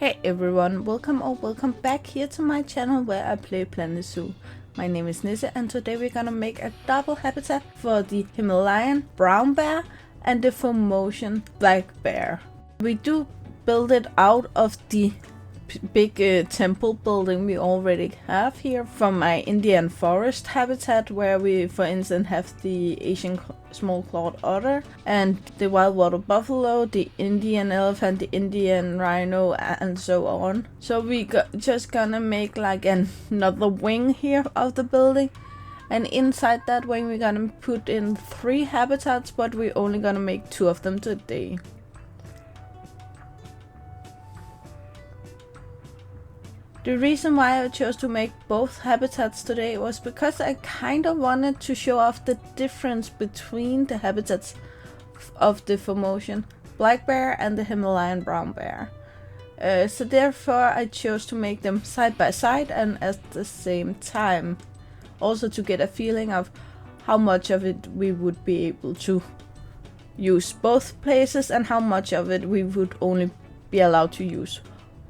Hey everyone, welcome back here to my channel where I play Planet Zoo. My name is Nisse and today we're gonna make a double habitat for the Himalayan brown bear and the Formosan black bear. We do build it out of the big temple building we already have here from my Indian forest habitat, where we for instance have the Asian small clawed otter and the wild water buffalo, the Indian elephant, the Indian rhino, and so on. So we just gonna make like another wing here of the building, and inside that wing we're gonna put in 3 habitats, but we're only gonna make 2 of them today. The reason why I chose to make both habitats today was because I kind of wanted to show off the difference between the habitats of the Formosan black bear and the Himalayan brown bear. So therefore I chose to make them side by side and at the same time. Also to get a feeling of how much of it we would be able to use both places and how much of it we would only be allowed to use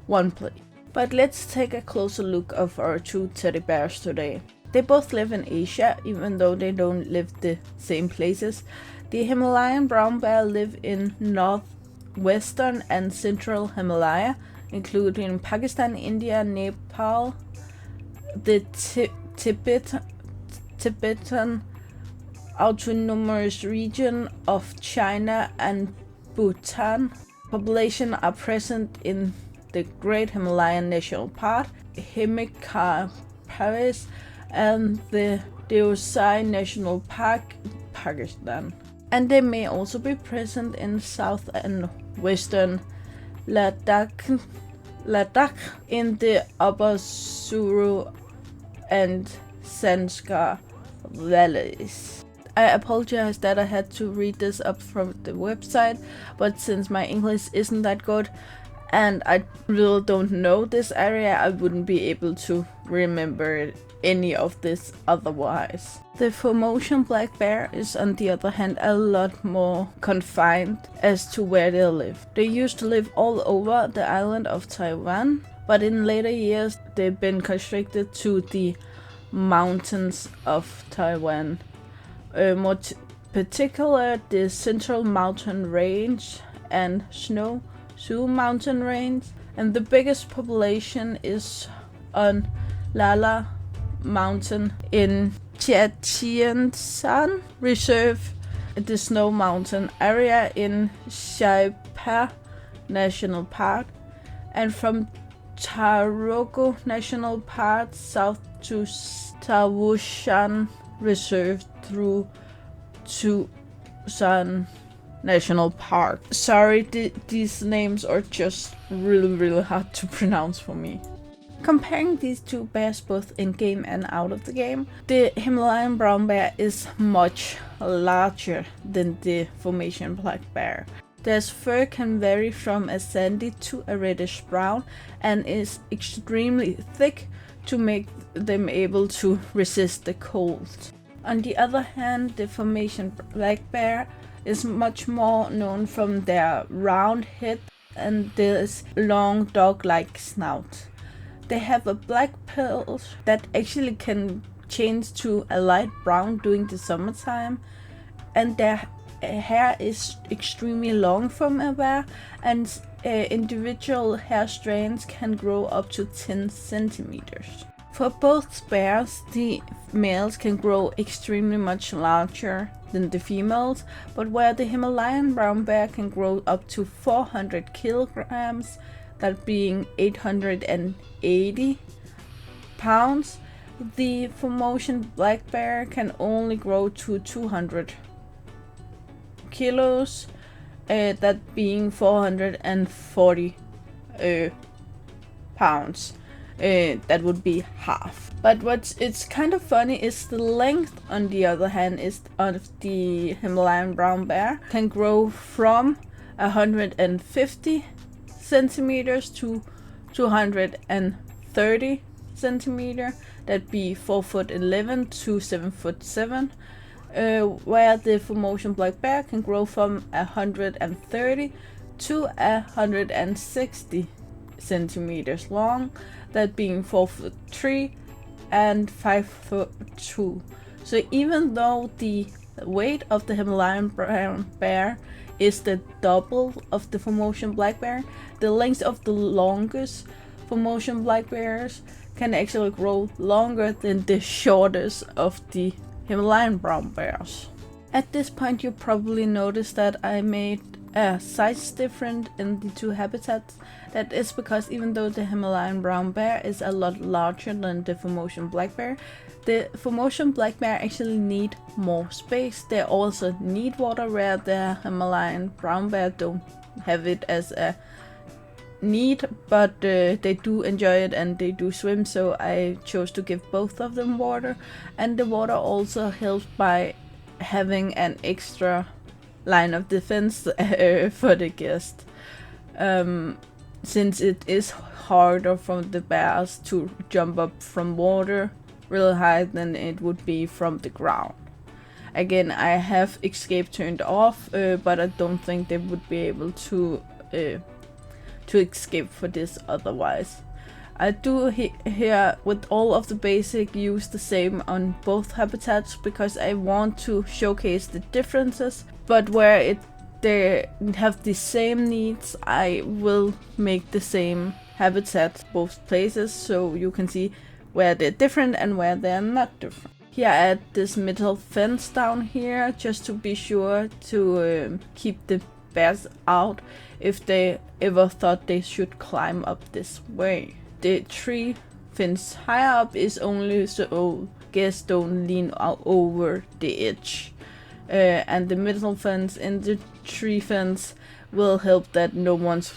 one place. But let's take a closer look of our 2 teddy bears today. They both live in Asia, even though they don't live the same places. The Himalayan brown bear live in northwestern and central Himalaya, including Pakistan, India, Nepal, the Tibetan Autonomous Region of China and Bhutan. Population are present in the Great Himalayan National Park, Himalayan Paris, and the Deosai National Park, Pakistan. And they may also be present in South and Western Ladakh in the Upper Suru and Sanskar valleys. I apologize that I had to read this up from the website, but since my English isn't that good, and I really don't know this area, I wouldn't be able to remember any of this otherwise. The Formosan black bear is on the other hand a lot more confined as to where they live. They used to live all over the island of Taiwan, but in later years they've been constricted to the mountains of Taiwan. More particular the Central Mountain Range and Snow Sioux Mountain Range, and the biggest population is on Lala Mountain in Chichen Reserve, the Snow Mountain area in Shaipa National Park, and from Tarogo National Park south to Tawushan Reserve through to San National Park. Sorry, these names are just really hard to pronounce for me. Comparing these 2 bears both in game and out of the game, the Himalayan brown bear is much larger than the Formosan black bear. Their fur can vary from a sandy to a reddish brown and is extremely thick to make them able to resist the cold. On the other hand, the Formosan black bear is much more known from their round head and this long dog-like snout. They have a black pelage that actually can change to a light brown during the summertime, and their hair is extremely long from a bear, and individual hair strands can grow up to 10 centimeters. For both bears, the males can grow extremely much larger than the females, but where the Himalayan brown bear can grow up to 400 kilograms, that being 880 pounds, the Formosan black bear can only grow to 200 kilos, that being 440 pounds. That would be half. But it's kind of funny is the length, on the other hand, is of the Himalayan brown bear can grow from 150 centimeters to 230 centimeter, that be 4'11" to 7'7", where the Formosan black bear can grow from 130 to 160 centimeters long, that being 4'3" and 5'2". So even though the weight of the Himalayan brown bear is the double of the Formosan black bear, the length of the longest Formosan black bears can actually grow longer than the shortest of the Himalayan brown bears. At this point you probably noticed that I made a size difference in the two habitats. That is because even though the Himalayan brown bear is a lot larger than the Formosan black bear, the Formosan black bear actually need more space. They also need water, where the Himalayan brown bear don't have it as a need, but they do enjoy it and they do swim, so I chose to give both of them water. And the water also helps by having an extra line of defense for the guest, since it is harder for the bears to jump up from water really high than it would be from the ground. Again, I have escape turned off, but I don't think they would be able to escape for this otherwise. I do here with all of the basic use the same on both habitats because I want to showcase the differences, but where they have the same needs, I will make the same habitat both places, so you can see where they're different and where they're not different. Here I add this metal fence down here just to be sure to keep the bears out if they ever thought they should climb up this way. The tree fence higher up is only so guests don't lean out over the edge. And the metal fence and the tree fence will help that no one's,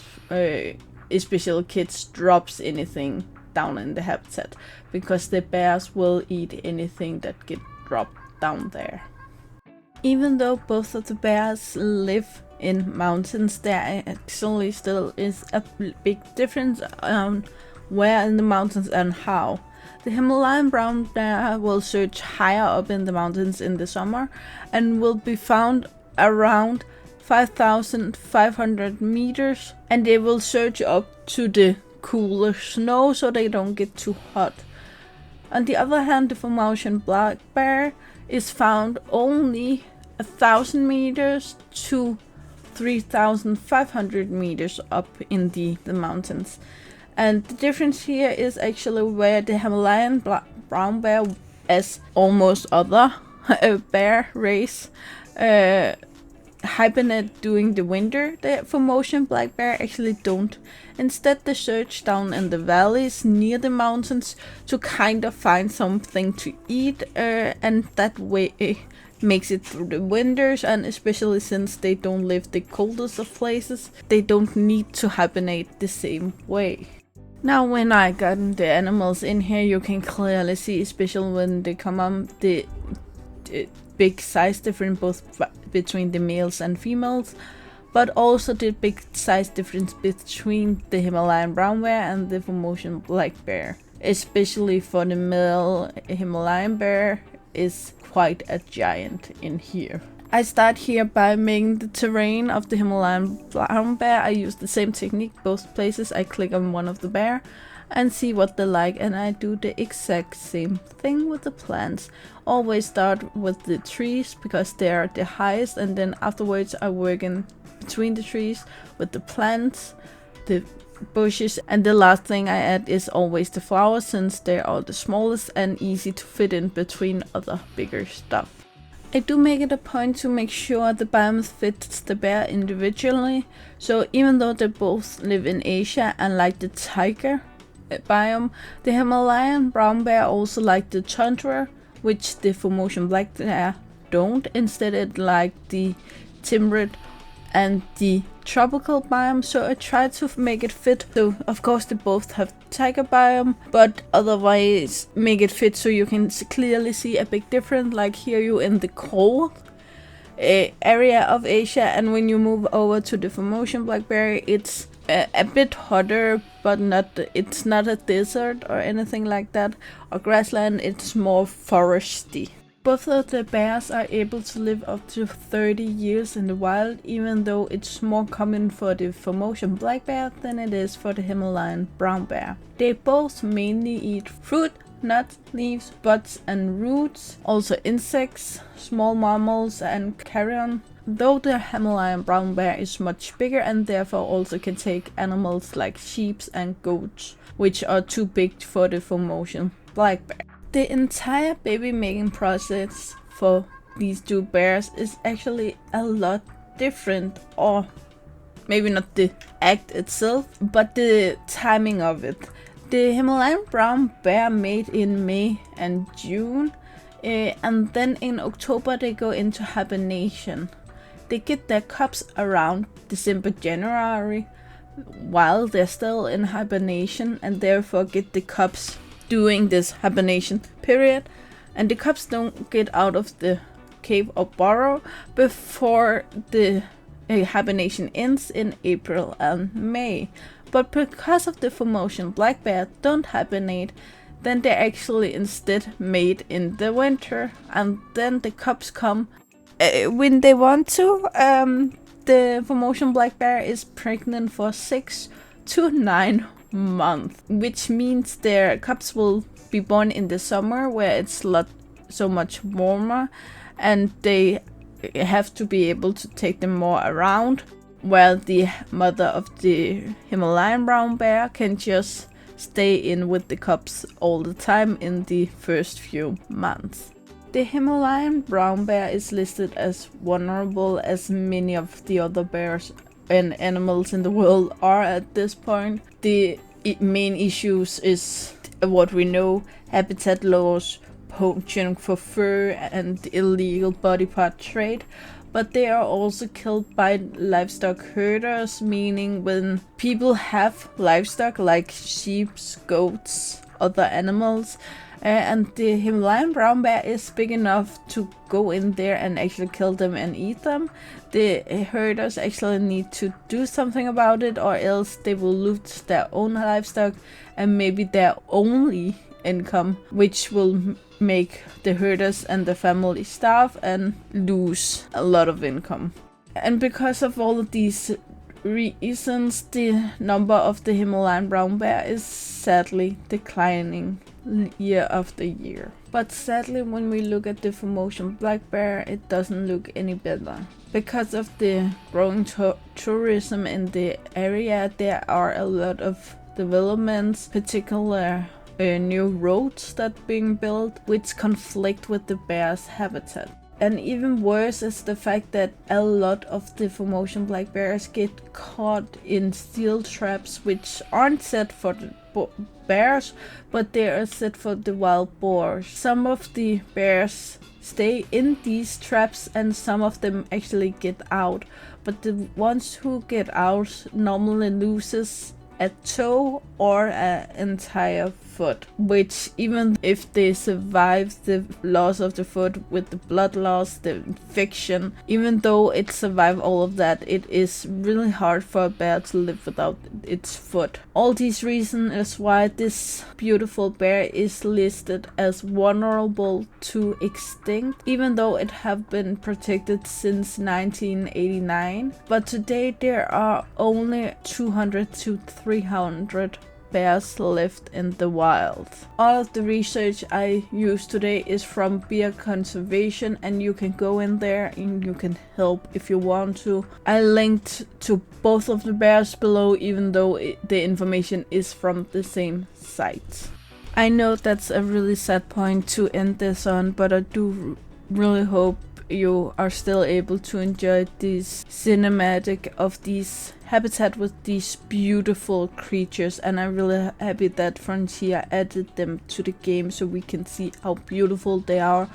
especially kids, drops anything down in the habitat, because the bears will eat anything that get dropped down there. Even though both of the bears live in mountains, there actually still is a big difference on where in the mountains and how. The Himalayan brown bear will search higher up in the mountains in the summer and will be found around 5,500 meters, and they will search up to the cooler snow so they don't get too hot. On the other hand, the Formosan black bear is found only 1,000 meters to 3,500 meters up in the mountains. And the difference here is actually where the Himalayan brown bear, as almost other bear race, hibernate during the winter. The Formosan black bear actually don't. Instead, they search down in the valleys near the mountains to kind of find something to eat, and that way makes it through the winters. And especially since they don't live the coldest of places, they don't need to hibernate the same way. Now when I got the animals in here, you can clearly see, especially when they come on, the big size difference both between the males and females, but also the big size difference between the Himalayan brown bear and the Formosan black bear. Especially for the male Himalayan bear is quite a giant in here. I start here by making the terrain of the Himalayan brown bear. I use the same technique both places. I click on one of the bear and see what they like, and I do the exact same thing with the plants. Always start with the trees because they are the highest, and then afterwards I work in between the trees with the plants, the bushes, and the last thing I add is always the flowers, since they are the smallest and easy to fit in between other bigger stuff. I do make it a point to make sure the biome fits the bear individually, so even though they both live in Asia and like the tiger biome, the Himalayan brown bear also like the tundra, which the Formosan black bear don't. Instead it like the temperate and the tropical biome, so I try to make it fit. So of course they both have tiger biome, but otherwise make it fit so you can clearly see a big difference. Like here you in the cold area of Asia, and when you move over to the Formosan black bear, it's a bit hotter, but it's not a desert or anything like that, or grassland. It's more foresty. Both of the bears are able to live up to 30 years in the wild, even though it's more common for the Formosan black bear than it is for the Himalayan brown bear. They both mainly eat fruit, nuts, leaves, buds and roots, also insects, small mammals and carrion. Though the Himalayan brown bear is much bigger and therefore also can take animals like sheep and goats, which are too big for the Formosan black bear. The entire baby making process for these two bears is actually a lot different, or maybe not the act itself, but the timing of it. The Himalayan brown bear mate in May and June, and then in October they go into hibernation. They get their cubs around December, January, while they're still in hibernation, and therefore get the cubs during this hibernation period, and the cubs don't get out of the cave or burrow before the hibernation ends in April and May. But because of the Formosan black bear don't hibernate, then they actually instead mate in the winter, and then the cubs come when they want to. The Formosan black bear is pregnant for 6 to 9 month, which means their cubs will be born in the summer where it's so much warmer, and they have to be able to take them more around, while the mother of the Himalayan brown bear can just stay in with the cubs all the time in the first few months. The Himalayan brown bear is listed as vulnerable, as many of the other bears and animals in the world are at this point. The main issues is what we know: habitat loss, poaching for fur, and illegal body part trade. But they are also killed by livestock herders, meaning when people have livestock like sheep, goats, other animals, and the Himalayan brown bear is big enough to go in there and actually kill them and eat them, the herders actually need to do something about it, or else they will lose their own livestock and maybe their only income, which will make the herders and the family starve and lose a lot of income. And because of all of these reasons, the number of the Himalayan brown bear is sadly declining year after year. But sadly, when we look at the Formosan black bear, it doesn't look any better. Because of the growing tourism in the area, there are a lot of developments, particularly new roads that are being built, which conflict with the bear's habitat. And even worse is the fact that a lot of the Formosan black bears get caught in steel traps, which aren't set for the bears, but they are set for the wild boars. Some of the bears stay in these traps and some of them actually get out, but the ones who get out normally loses a toe or an entire foot, which even if they survive the loss of the foot with the blood loss, the infection, even though it survived all of that, it is really hard for a bear to live without its foot. All these reasons is why this beautiful bear is listed as vulnerable to extinct, even though it have been protected since 1989. But today there are only 200 to 300 bears left in the wild. All of the research I use today is from Bear Conservation, and you can go in there and you can help if you want to. I linked to both of the bears below, even though the information is from the same site. I know that's a really sad point to end this on, but I do really hope you are still able to enjoy this cinematic of these habitat with these beautiful creatures, and I'm really happy that Frontier added them to the game so we can see how beautiful they are.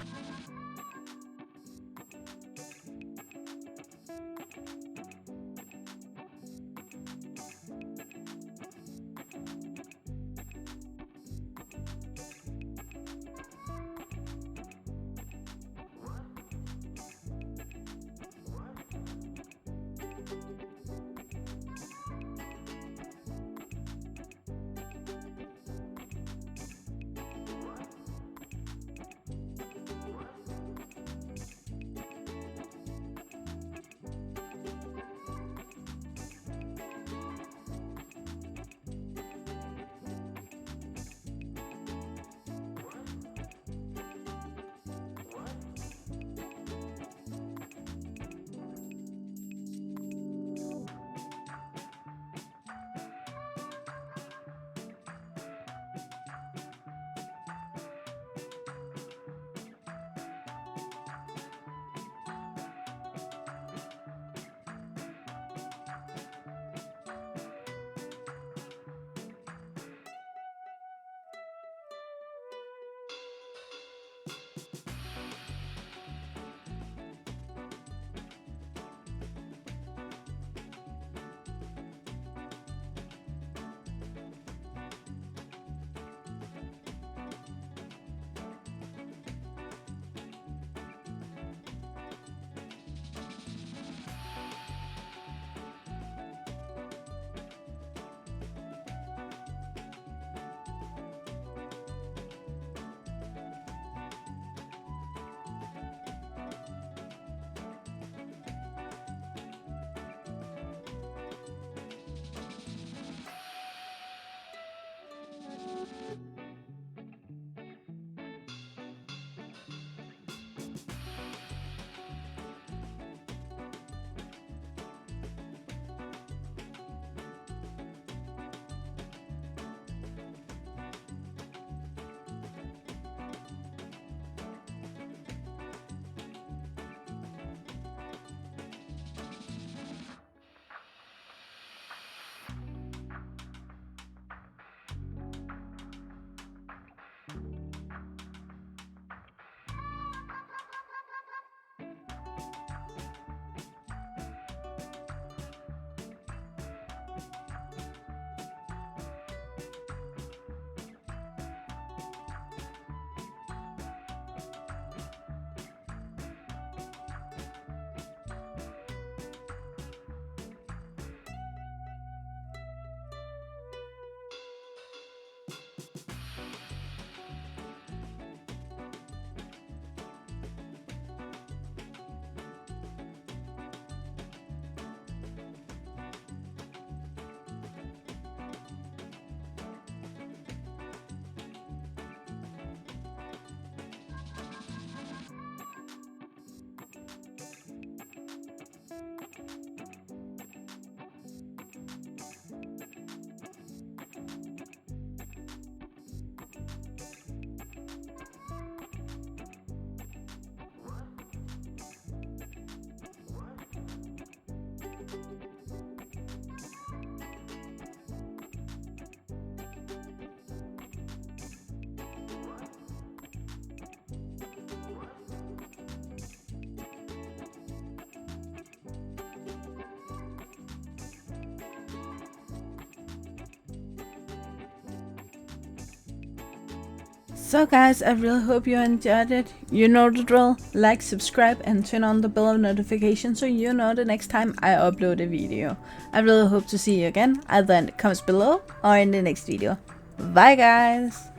So guys, I really hope you enjoyed it. You know the drill. Like, subscribe and turn on the bell of notification so you know the next time I upload a video. I really hope to see you again, either in the comments below or in the next video. Bye guys!